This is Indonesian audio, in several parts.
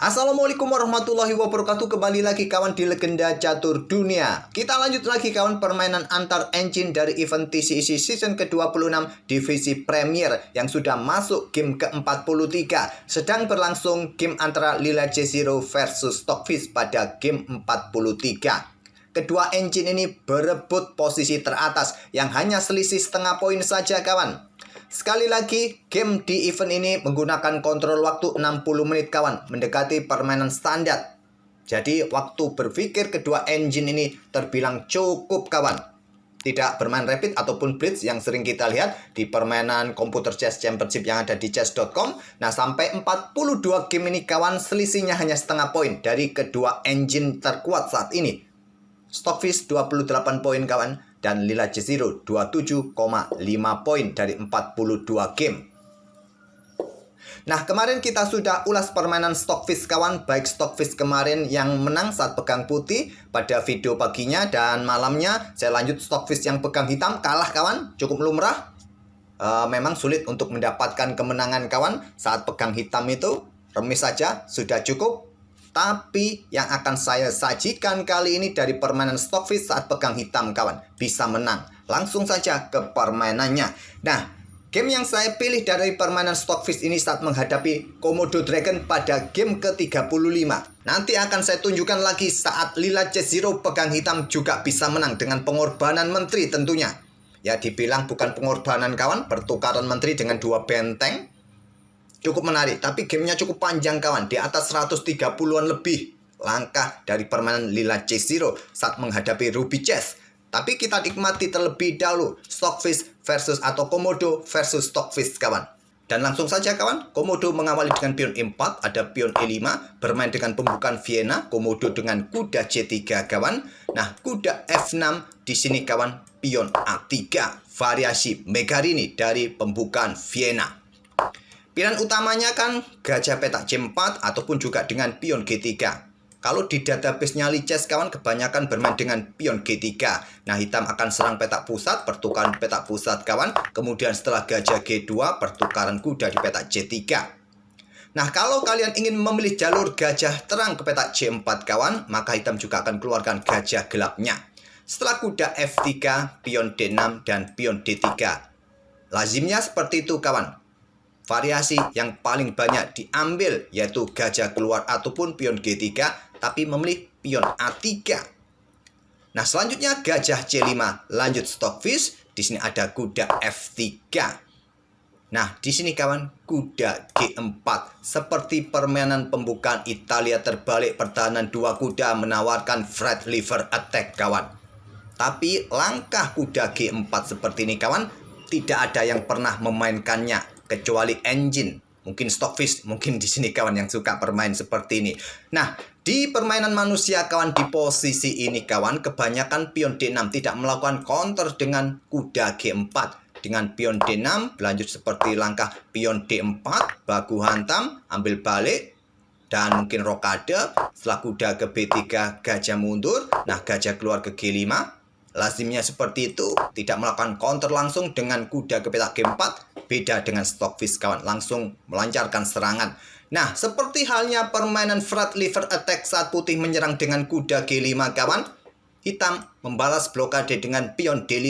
Assalamualaikum warahmatullahi wabarakatuh. Kembali lagi kawan di Legenda Catur Dunia. Kita lanjut lagi kawan permainan antar engine dari event TCEC season ke-26 divisi Premier yang sudah masuk game ke-43. Sedang berlangsung game antara Lila J0 versus Stockfish pada game 43. Kedua engine ini berebut posisi teratas yang hanya selisih setengah poin saja kawan. Sekali lagi, game di event ini menggunakan kontrol waktu 60 menit kawan, mendekati permainan standar. Jadi, waktu berpikir kedua engine ini terbilang cukup kawan. Tidak bermain rapid ataupun blitz yang sering kita lihat di permainan komputer chess championship yang ada di chess.com. Nah, sampai 42 game ini kawan, selisihnya hanya setengah poin dari kedua engine terkuat saat ini. Stockfish 28 poin kawan, dan Lila J0 27,5 poin dari 42 game. Nah, kemarin kita sudah ulas permainan Stockfish kawan, baik Stockfish kemarin yang menang saat pegang putih pada video paginya, dan malamnya saya lanjut Stockfish yang pegang hitam kalah kawan, cukup lumrah. Memang sulit untuk mendapatkan kemenangan kawan saat pegang hitam itu, remis saja sudah cukup. Tapi yang akan saya sajikan kali ini dari permainan Stockfish saat pegang hitam kawan, bisa menang. Langsung saja ke permainannya. Nah, game yang saya pilih dari permainan Stockfish ini saat menghadapi Komodo Dragon pada game ke-35. Nanti akan saya tunjukkan lagi saat Lila J0 pegang hitam juga bisa menang dengan pengorbanan menteri tentunya. Ya, dibilang bukan pengorbanan kawan, pertukaran menteri dengan dua benteng. Cukup menarik, tapi gamenya cukup panjang kawan, di atas 130-an lebih langkah dari permainan Lila J0 saat menghadapi Ruby Chess. Tapi kita nikmati terlebih dahulu Stockfish versus atau Komodo versus Stockfish kawan. Dan langsung saja kawan, Komodo mengawali dengan pion E4, ada pion E5, bermain dengan pembukaan Vienna, Komodo dengan kuda C3 kawan. Nah, kuda F6 di sini kawan, pion A3, variasi Megarini dari pembukaan Vienna. Pilihan utamanya kan gajah petak C4 ataupun juga dengan pion G3. Kalau di database-nya Lichess kawan kebanyakan bermain dengan pion G3. Nah, hitam akan serang petak pusat, pertukaran petak pusat kawan. Kemudian setelah gajah G2, pertukaran kuda di petak C3. Nah, kalau kalian ingin memilih jalur gajah terang ke petak C4 kawan, maka hitam juga akan keluarkan gajah gelapnya. Setelah kuda F3, pion D6, dan pion D3. Lazimnya seperti itu kawan. Variasi yang paling banyak diambil yaitu gajah keluar ataupun pion G3, tapi memilih pion A3. Nah, selanjutnya gajah C5, lanjut Stockfish. Di sini ada kuda F3. Nah, di sini kawan, kuda G4. Seperti permainan pembukaan Italia terbalik, pertahanan dua kuda menawarkan Fred Liver attack kawan. Tapi langkah kuda G4 seperti ini kawan, tidak ada yang pernah memainkannya kecuali engine, mungkin Stockfish, mungkin di sini kawan yang suka bermain seperti ini. Nah, di permainan manusia kawan di posisi ini kawan, kebanyakan pion D6 tidak melakukan counter dengan kuda G4. Dengan pion D6 berlanjut seperti langkah pion D4, baku hantam, ambil balik, dan mungkin rokade. Setelah kuda ke B3, gajah mundur. Nah, gajah keluar ke G5. Lazimnya seperti itu, tidak melakukan counter langsung dengan kuda ke petak G4. Beda dengan Stockfish kawan, langsung melancarkan serangan. Nah, seperti halnya permainan Fred Liver attack saat putih menyerang dengan kuda G5 kawan, hitam membalas blokade dengan pion D5.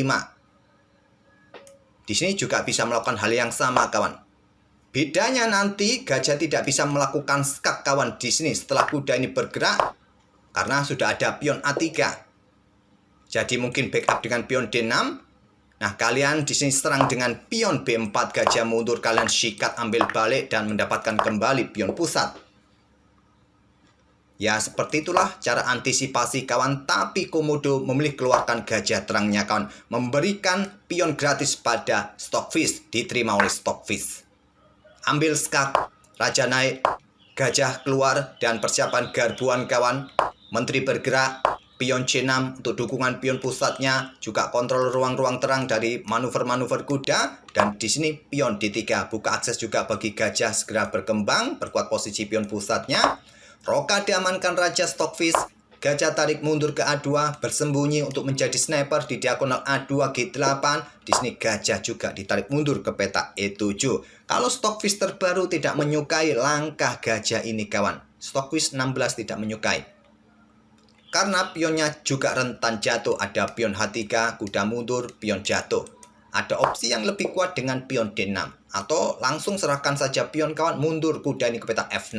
Di sini juga bisa melakukan hal yang sama kawan. Bedanya nanti gajah tidak bisa melakukan skak kawan di sini setelah kuda ini bergerak karena sudah ada pion A3. Jadi mungkin backup dengan pion D6. Nah, kalian di sini serang dengan pion B4, gajah mundur, kalian sikat ambil balik dan mendapatkan kembali pion pusat. Ya, seperti itulah cara antisipasi kawan, tapi Komodo memilih keluarkan gajah terangnya kawan, memberikan pion gratis pada Stockfish, diterima oleh Stockfish. Ambil skak, raja naik, gajah keluar, dan persiapan garbuan kawan, menteri bergerak. Pion C6 untuk dukungan pion pusatnya, juga kontrol ruang-ruang terang dari manuver-manuver kuda, dan di sini pion D3 buka akses juga bagi gajah segera berkembang, perkuat posisi pion pusatnya. Rokade amankan raja Stockfish, gajah tarik mundur ke A2, bersembunyi untuk menjadi sniper di diagonal A2 G8. Di sini gajah juga ditarik mundur ke petak E7. Kalau Stockfish terbaru tidak menyukai langkah gajah ini kawan, Stokvis 16 tidak menyukai. Karena pionnya juga rentan jatuh, ada pion H3, kuda mundur, pion jatuh. Ada opsi yang lebih kuat dengan pion D6. Atau langsung serahkan saja pion kawan, mundur kuda ini ke petak F6.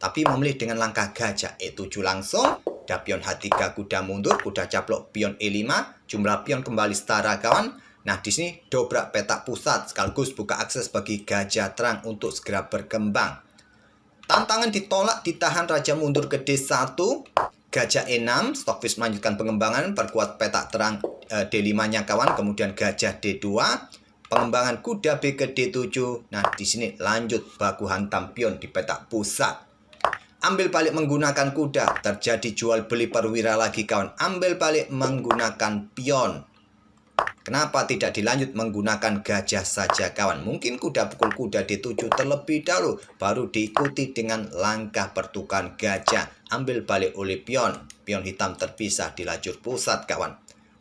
Tapi memilih dengan langkah gajah E7 langsung. Ada pion H3, kuda mundur, kuda caplok, pion E5. Jumlah pion kembali setara kawan. Nah di sini dobrak petak pusat sekaligus buka akses bagi gajah terang untuk segera berkembang. Tantangan ditolak, ditahan raja mundur ke D1. Gajah E6, Stokvis melanjutkan pengembangan, perkuat petak terang D5-nya kawan, kemudian gajah D2, pengembangan kuda B ke D7. Nah, di sini lanjut baku hantam pion di petak pusat. Ambil balik menggunakan kuda, terjadi jual beli perwira lagi kawan. Ambil balik menggunakan pion. Kenapa tidak dilanjut menggunakan gajah saja kawan? Mungkin kuda pukul kuda D7 terlebih dahulu, baru diikuti dengan langkah pertukaran gajah. Ambil balik oleh pion. Pion hitam terpisah di lajur pusat kawan.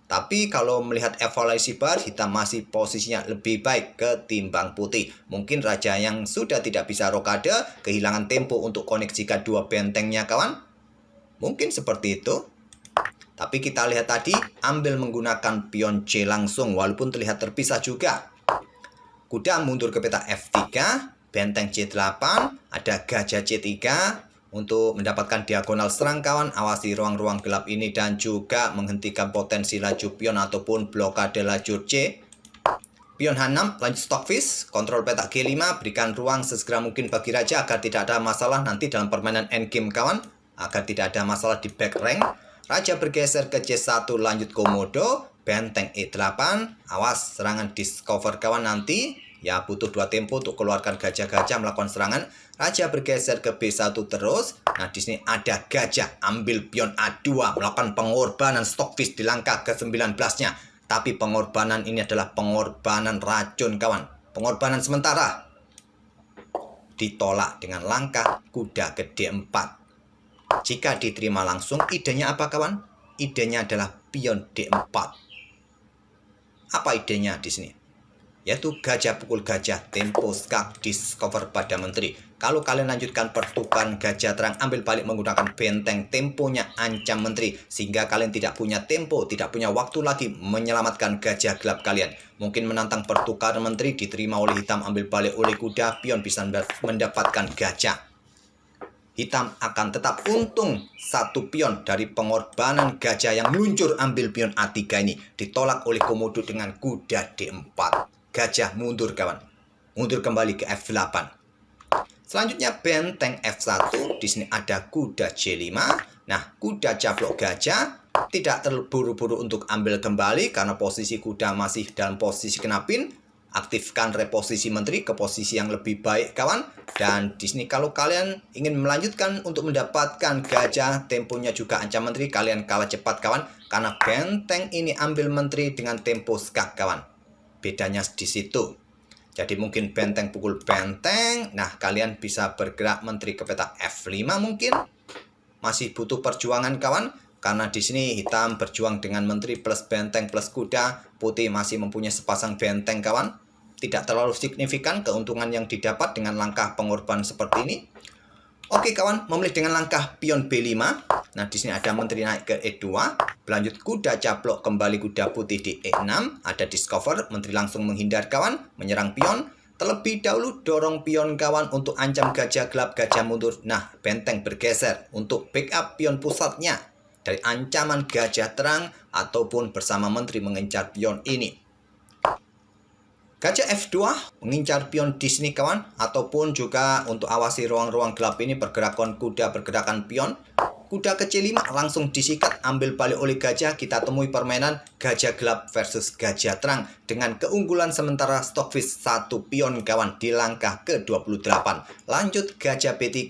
Tapi kalau melihat evaluasi bar, hitam masih posisinya lebih baik ketimbang putih. Mungkin raja yang sudah tidak bisa rokade, kehilangan tempo untuk koneksi kedua bentengnya kawan. Mungkin seperti itu. Tapi kita lihat tadi, ambil menggunakan pion C langsung, walaupun terlihat terpisah juga. Kuda mundur ke petak F3, benteng C8, ada gajah C3, untuk mendapatkan diagonal serang kawan. Awasi ruang-ruang gelap ini dan juga menghentikan potensi laju pion ataupun blokade lajur C. Pion H6, lanjut Stokvis, kontrol petak G5, berikan ruang sesegera mungkin bagi raja agar tidak ada masalah nanti dalam permainan endgame kawan. Agar tidak ada masalah di back rank. Raja bergeser ke C1, lanjut komodo, benteng E8, awas serangan discover kawan nanti. Ya butuh 2 tempo untuk keluarkan gajah-gajah melakukan serangan. Raja bergeser ke B1 terus. Nah di sini ada gajah, ambil pion A2, melakukan pengorbanan Stokvis di langkah ke-19-nya. Tapi pengorbanan ini adalah pengorbanan racun kawan. Pengorbanan sementara. Ditolak dengan langkah kuda ke D4. Jika diterima langsung, idenya apa kawan? Idenya adalah pion D4. Apa idenya di sini? Yaitu gajah pukul gajah, tempo skak, discover pada menteri. Kalau kalian lanjutkan pertukaran gajah terang, ambil balik menggunakan benteng, temponya ancam menteri. Sehingga kalian tidak punya tempo, tidak punya waktu lagi menyelamatkan gajah gelap kalian. Mungkin menantang pertukaran menteri, diterima oleh hitam, ambil balik oleh kuda, pion bisa mendapatkan gajah. Hitam akan tetap untung 1 pion dari pengorbanan gajah yang meluncur ambil pion A3 ini. Ditolak oleh komodo dengan kuda D4. Gajah mundur kawan. Mundur kembali ke F8. Selanjutnya benteng F1. Di sini ada kuda C5. Nah, kuda caplok gajah. Tidak terburu-buru untuk ambil kembali karena posisi kuda masih dalam posisi kenapin. Aktifkan reposisi menteri ke posisi yang lebih baik kawan. Dan di sini kalau kalian ingin melanjutkan untuk mendapatkan gajah, temponya juga ancam menteri, kalian kalah cepat kawan. Karena benteng ini ambil menteri dengan tempo skak kawan. Bedanya di situ. Jadi mungkin benteng pukul benteng. Nah kalian bisa bergerak menteri ke petak F5 mungkin. Masih butuh perjuangan kawan. Karena di sini hitam berjuang dengan menteri plus benteng plus kuda. Putih masih mempunyai sepasang benteng kawan. Tidak terlalu signifikan keuntungan yang didapat dengan langkah pengorbanan seperti ini. Oke kawan, memilih dengan langkah pion B5. Nah di sini ada menteri naik ke E2. Berlanjut kuda caplok kembali kuda putih di E6. Ada discover, menteri langsung menghindar kawan. Menyerang pion. Terlebih dahulu dorong pion kawan untuk ancam gajah gelap, gajah mundur. Nah benteng bergeser untuk backup pion pusatnya. Dari ancaman gajah terang ataupun bersama menteri mengincar pion ini. Gajah F2 mengincar pion di sini kawan. Ataupun juga untuk awasi ruang-ruang gelap ini pergerakan kuda, pergerakan pion. Kuda ke C5 langsung disikat, ambil balik oleh gajah. Kita temui permainan gajah gelap versus gajah terang. Dengan keunggulan sementara Stokvis 1 pion kawan di langkah ke-28. Lanjut gajah B3.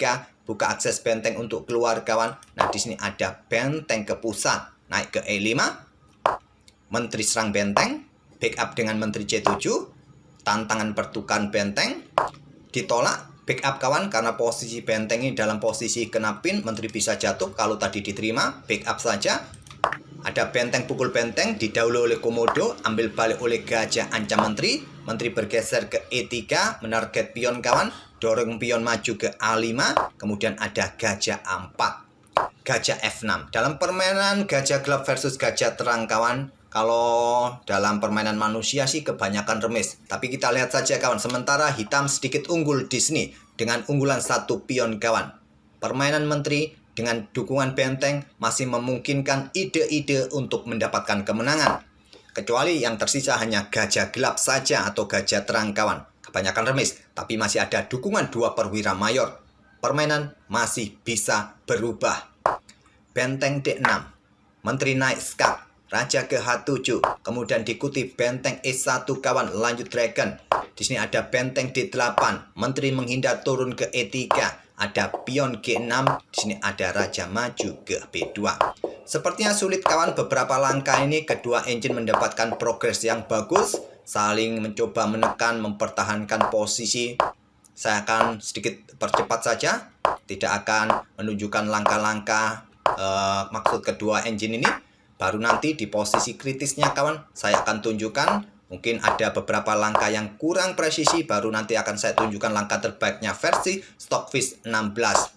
Buka akses benteng untuk keluar kawan. Nah di sini ada benteng ke pusat. Naik ke E5. Menteri serang benteng. Backup dengan menteri C7. Tantangan pertukaran benteng. Ditolak. Backup kawan karena posisi benteng ini dalam posisi kena pin. Menteri bisa jatuh kalau tadi diterima. Backup saja. Ada benteng pukul benteng. Didahului oleh komodo. Ambil balik oleh gajah ancam menteri. Menteri bergeser ke E3. Menarget pion kawan. dorong pion maju ke A5, kemudian ada gajah A4, gajah F6. Dalam permainan gajah gelap versus gajah terang kawan, kalau dalam permainan manusia sih kebanyakan remis. Tapi kita lihat saja kawan, sementara hitam sedikit unggul di sini dengan unggulan 1 pion kawan. Permainan menteri dengan dukungan benteng masih memungkinkan ide-ide untuk mendapatkan kemenangan. Kecuali yang tersisa hanya gajah gelap saja atau gajah terang kawan. Kebanyakan remis, tapi masih ada dukungan 2 perwira mayor. Permainan masih bisa berubah. Benteng D6, menteri naik skak, raja ke H7, kemudian diikuti benteng E1 kawan, lanjut dragon. Di sini ada benteng D8, menteri menghindar turun ke E3, ada pion G6, di sini ada raja maju ke B2. Sepertinya sulit kawan, beberapa langkah ini kedua engine mendapatkan progres yang bagus, saling mencoba menekan, mempertahankan posisi. Saya akan sedikit percepat saja, tidak akan menunjukkan langkah-langkah maksud kedua engine ini. Baru nanti di posisi kritisnya kawan, saya akan tunjukkan. Mungkin ada beberapa langkah yang kurang presisi, baru nanti akan saya tunjukkan langkah terbaiknya versi Stockfish 16.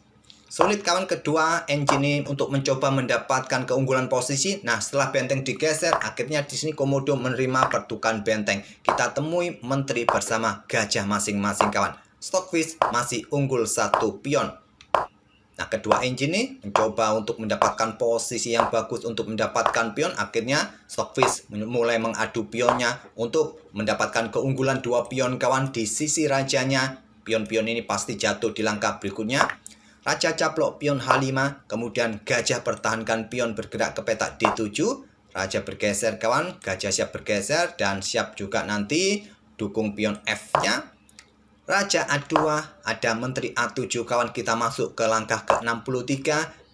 Sulit kawan kedua engine ini untuk mencoba mendapatkan keunggulan posisi. Nah, setelah benteng digeser, akhirnya di sini Komodo menerima pertukaran benteng. Kita temui menteri bersama gajah masing-masing kawan. Stockfish masih unggul 1 pion. Nah, kedua engine ini mencoba untuk mendapatkan posisi yang bagus untuk mendapatkan pion. Akhirnya Stockfish mulai mengadu pionnya untuk mendapatkan keunggulan 2 pion kawan di sisi rajanya. Pion-pion ini pasti jatuh di langkah berikutnya. Raja caplok pion H5, kemudian gajah pertahankan pion bergerak ke petak D7. Raja bergeser kawan, gajah siap bergeser dan siap juga nanti dukung pion F-nya. Raja A2, ada menteri A7 kawan, kita masuk ke langkah ke-63.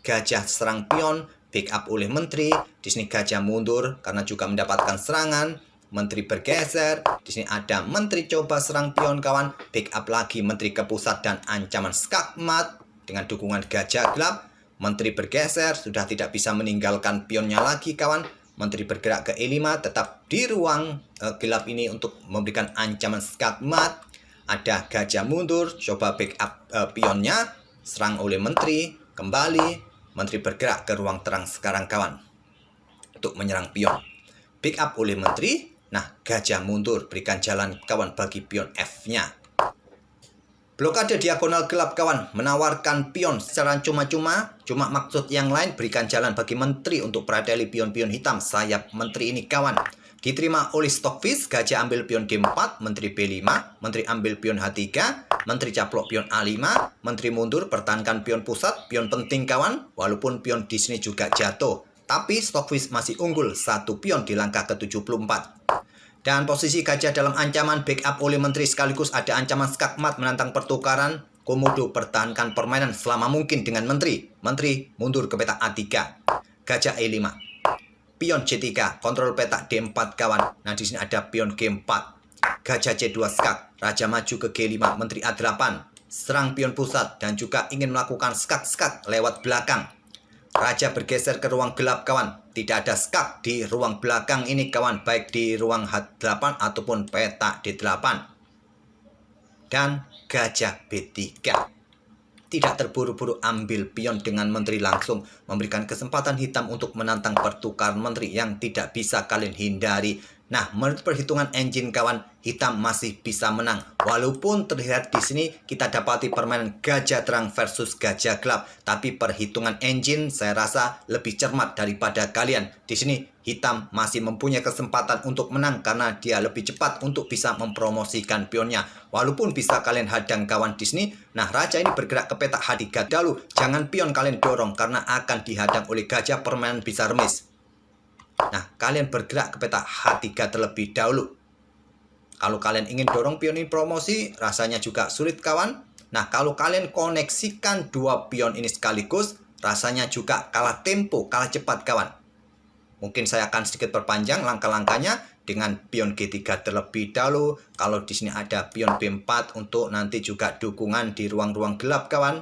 Gajah serang pion, backup oleh menteri. Di sini gajah mundur karena juga mendapatkan serangan. Menteri bergeser, di sini ada menteri coba serang pion kawan, backup lagi menteri ke pusat dan ancaman skakmat. Dengan dukungan gajah gelap, menteri bergeser, sudah tidak bisa meninggalkan pionnya lagi kawan. Menteri bergerak ke E5, tetap di ruang gelap ini untuk memberikan ancaman skakmat. Ada gajah mundur, coba backup pionnya, serang oleh menteri, kembali. Menteri bergerak ke ruang terang sekarang kawan, untuk menyerang pion. Backup oleh menteri, nah gajah mundur, berikan jalan kawan bagi pion F-nya. Blokade diagonal gelap kawan, menawarkan pion secara cuma-cuma, cuma maksud yang lain berikan jalan bagi menteri untuk meradeli pion-pion hitam sayap menteri ini kawan. Diterima oleh Stockfish, gajah ambil pion D4, menteri B5, menteri ambil pion H3, menteri caplok pion A5, menteri mundur pertahankan pion pusat, pion penting kawan, walaupun pion di sini juga jatuh. Tapi Stockfish masih unggul 1 pion di langkah ke-74. Dan posisi gajah dalam ancaman backup oleh menteri sekaligus ada ancaman skakmat menantang pertukaran. Komodo pertahankan permainan selama mungkin dengan menteri. Menteri mundur ke petak A3. Gajah E5. Pion C3, kontrol petak D4 kawan. Nah, di sini ada pion G4. Gajah C2 skak, raja maju ke G5, menteri A8. Serang pion pusat dan juga ingin melakukan skak-skak lewat belakang. Raja bergeser ke ruang gelap kawan. Tidak ada skak di ruang belakang ini kawan, baik di ruang H8 ataupun petak D8. Dan gajah B3. Tidak terburu-buru ambil pion dengan menteri, langsung memberikan kesempatan hitam untuk menantang pertukaran menteri yang tidak bisa kalian hindari. Nah, menurut perhitungan engine kawan, hitam masih bisa menang. Walaupun terlihat di sini kita dapati permainan gajah terang versus gajah gelap, tapi perhitungan engine saya rasa lebih cermat daripada kalian. Di sini hitam masih mempunyai kesempatan untuk menang karena dia lebih cepat untuk bisa mempromosikan pionnya. Walaupun bisa kalian hadang kawan di sini. Nah, raja ini bergerak ke petak H3 dahulu. Jangan pion kalian dorong karena akan dihadang oleh gajah, permainan bisa remis. Nah, kalian bergerak ke petak H3 terlebih dahulu. Kalau kalian ingin dorong pion ini promosi, rasanya juga sulit kawan. Nah, kalau kalian koneksikan 2 pion ini sekaligus, rasanya juga kalah tempo, kalah cepat kawan. Mungkin saya akan sedikit perpanjang langkah-langkahnya dengan pion G3 terlebih dahulu. Kalau di sini ada pion B4 untuk nanti juga dukungan di ruang-ruang gelap kawan.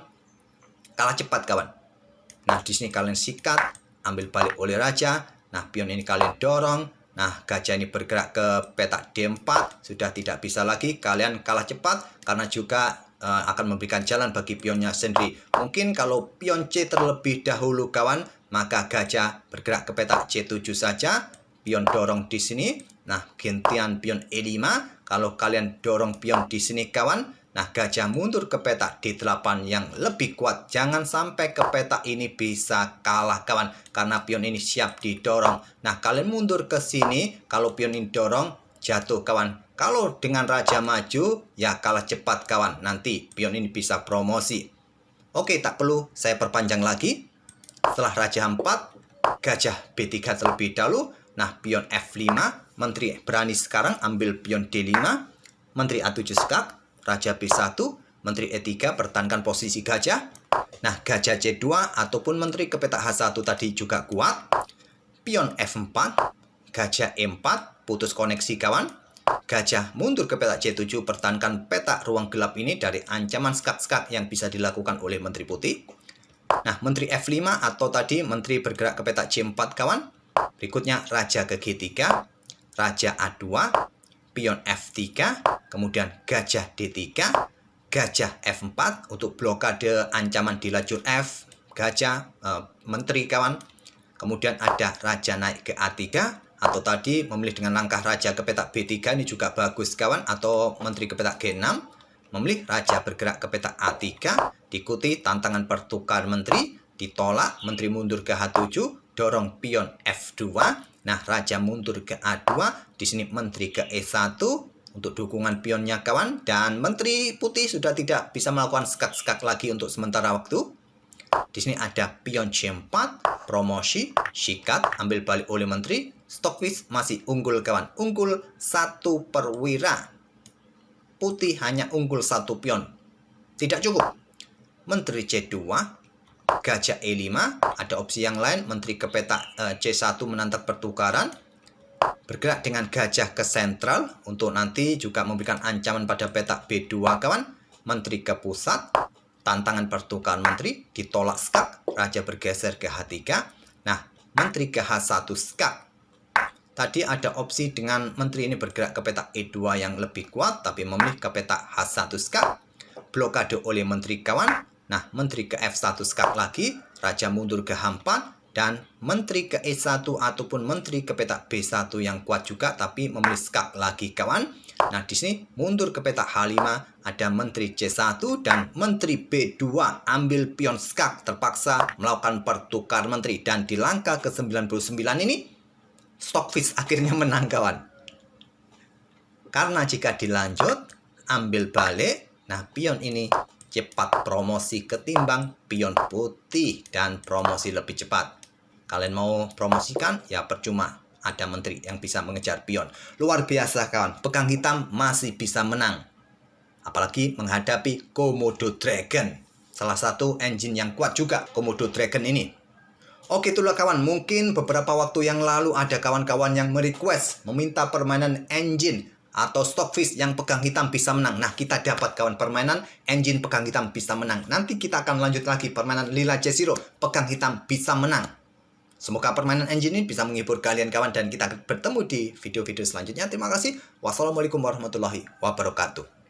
Kalah cepat kawan. Nah, di sini kalian sikat, ambil balik oleh raja. Nah, pion ini kalian dorong. Nah, gajah ini bergerak ke petak D4. Sudah tidak bisa lagi. Kalian kalah cepat karena juga akan memberikan jalan bagi pionnya sendiri. Mungkin kalau pion C terlebih dahulu kawan, maka gajah bergerak ke petak C7 saja. Pion dorong di sini. Nah, gantian pion E5. Kalau kalian dorong pion di sini kawan, nah gajah mundur ke petak D8 yang lebih kuat. Jangan sampai ke petak ini bisa kalah kawan, karena pion ini siap didorong. Nah, kalian mundur ke sini, kalau pion ini dorong, jatuh kawan. Kalau dengan raja maju, ya kalah cepat kawan. Nanti pion ini bisa promosi. Oke, tak perlu saya perpanjang lagi. Setelah raja 4, gajah B3 terlebih dahulu. Nah, pion F5, menteri berani sekarang ambil pion D5. Menteri A7 skak, raja B1, menteri E3 pertahankan posisi gajah. Nah, gajah C2 ataupun menteri ke petak H1 tadi juga kuat. Pion F4, gajah E4, putus koneksi kawan. Gajah mundur ke petak C7, pertahankan petak ruang gelap ini dari ancaman skak-skak yang bisa dilakukan oleh menteri putih. Nah, menteri F5 atau tadi menteri bergerak ke petak C4 kawan. Berikutnya raja ke G3, raja A2, pion F3, kemudian gajah D3, gajah F4 untuk blokade ancaman di lajur F, gajah menteri kawan. Kemudian ada raja naik ke A3, atau tadi memilih dengan langkah raja ke petak B3 ini juga bagus kawan, atau menteri ke petak G6, memilih raja bergerak ke petak A3, diikuti tantangan pertukar menteri, ditolak, menteri mundur ke H7, dorong pion F2, nah raja mundur ke A2, di sini menteri ke E1 untuk dukungan pionnya kawan, dan menteri putih sudah tidak bisa melakukan skak-skak lagi untuk sementara waktu. Di sini ada pion C4, promosi, sikat, ambil balik oleh menteri. Stockfish masih unggul kawan, unggul 1 perwira. Putih hanya unggul 1 pion. Tidak cukup. Menteri C2, gajah E5, ada opsi yang lain, menteri ke petak C1 menantang pertukaran. Bergerak dengan gajah ke sentral untuk nanti juga memberikan ancaman pada petak B2 kawan. Menteri ke pusat, tantangan pertukaran menteri, ditolak skak, raja bergeser ke H3. Nah, menteri ke H1 skak. Tadi ada opsi dengan menteri ini bergerak ke petak E2 yang lebih kuat, tapi memilih ke petak H1 skak. Blokade oleh menteri kawan. Nah, menteri ke F1 skak lagi, raja mundur ke H4, dan menteri ke E1 ataupun menteri ke petak B1 yang kuat juga, tapi memilih skak lagi kawan. Nah, di sini mundur ke petak H5, ada menteri C1 dan menteri B2 ambil pion skak, terpaksa melakukan pertukar menteri. Dan di langkah ke-99 ini, Stockfish akhirnya menang kawan. Karena jika dilanjut, ambil balik, nah pion ini cepat promosi ketimbang pion putih dan promosi lebih cepat. Kalian mau promosikan, ya percuma. Ada menteri yang bisa mengejar pion. Luar biasa kawan, pegang hitam masih bisa menang. Apalagi menghadapi Komodo Dragon. Salah satu engine yang kuat juga Komodo Dragon ini. Oke, itulah kawan, mungkin beberapa waktu yang lalu ada kawan-kawan yang merequest meminta permainan engine atau Stockfish yang pegang hitam bisa menang. Nah, kita dapat kawan permainan engine pegang hitam bisa menang. Nanti kita akan lanjut lagi permainan Lila C0 pegang hitam bisa menang. Semoga permainan engine ini bisa menghibur kalian kawan, dan kita bertemu di video-video selanjutnya. Terima kasih. Wassalamualaikum warahmatullahi wabarakatuh.